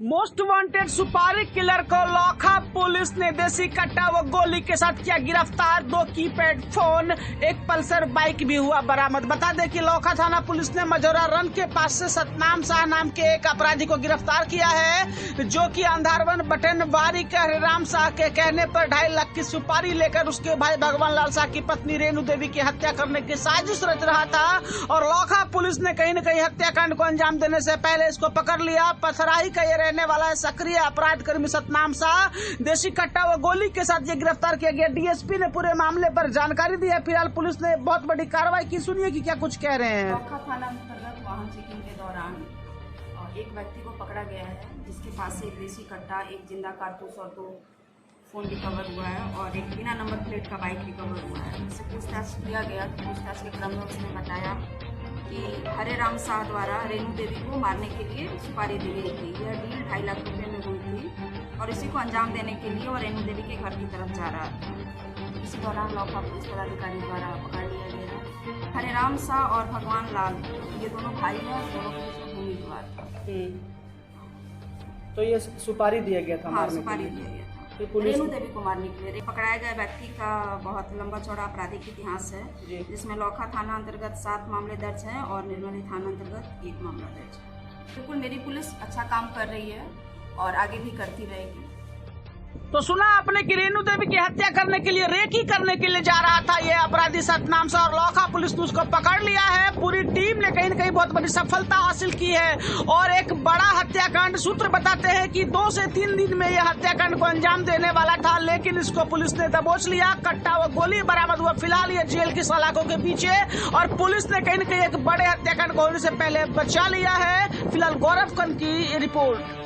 Most wanted सुपारी killer को लोखा police ने देसी कट्टा व गोली के साथ किया गिरफ्तार। 2 कीपैड फोन, एक पल्सर बाइक भी हुआ बरामद। बता दें कि लोखा थाना पुलिस ने मजोरा रन के पास से सतनाम शाह नाम के एक अपराधी को गिरफ्तार किया है, जो कि अंधारवन बटनबारी के हरिराम शाह के कहने पर 2.5 लाख की सुपारी लेकर उसके भाई भगवान लाल शाह की पत्नी रेणु देवी की हत्या करने की साजिश रच रहा था। और लोखा पुलिस ने कहीं न कहीं हत्याकांड को अंजाम देने से पहले इसको पकड़ लिया। पथराही का ये रहने वाला है सक्रिय अपराध कर्मी सतनाम शाह। देसी कट्टा व गोली के साथ ये गिरफ्तार किया गया। डीएसपी ने पूरे मामले पर जानकारी दी है। फिलहाल पुलिस ने बहुत बड़ी कार्रवाई की। सुनिए कि क्या कुछ कह रहे हैं। लोखा थाना अंतर्गत वाहन चेकिंग के दौरान एक व्यक्ति को पकड़ा गया है, जिसके पास से एक देसी कट्टा, एक जिंदा कारतूस और 2 फोन रिकवर हुआ है और एक बिना नंबर प्लेट का बाइक रिकवर हुआ है। इससे पूछताछ किया गया। पूछताछ के क्रम में उसने बताया कि हरिराम शाह द्वारा रेणु देवी को मारने के लिए सुपारी दी गई थी। यह डील 2.5 लाख रुपए में हुई थी और इसी को अंजाम देने के लिए और रेणु देवी के घर की तरफ जा रहा था। इसी दौरान लोखा पुलिस पदाधिकारी द्वारा पकड़ लिया गया। हरिराम शाह और भगवान लाल ये दोनों भाई हैं, दोनों पुलिस में उम्मीदवार था। तो ये सुपारी दिया गया था? हाँ, सुपारी दिया गया था रेणु देवी को मारने के लिए। पकड़ाए गए व्यक्ति का बहुत लंबा चौड़ा आपराधिक इतिहास है, जिसमें लोखा थाना अंतर्गत 7 मामले दर्ज हैं और निर्मली थाना अंतर्गत 1 मामला दर्ज है। बिल्कुल मेरी पुलिस अच्छा काम कर रही है और आगे भी करती रहेगी। तो सुना आपने कि रेणु देवी की हत्या करने के लिए, रेकी करने के लिए जा रहा था ये अपराधी सतनाम शाह और लोखा पुलिस ने उसको पकड़ लिया है। पूरी टीम ने कहीं न कहीं बहुत बड़ी सफलता हासिल की है और एक बड़ा हत्याकांड। सूत्र बताते हैं कि 2 से 3 दिन में यह हत्याकांड को अंजाम देने वाला था, लेकिन इसको पुलिस ने दबोच लिया। कट्टा व गोली बरामद हुआ। फिलहाल ये जेल की सलाखों के पीछे और पुलिस ने कहीं न कहीं एक बड़े हत्याकांड को होने से पहले बचा लिया है। फिलहाल गौरव कन की रिपोर्ट।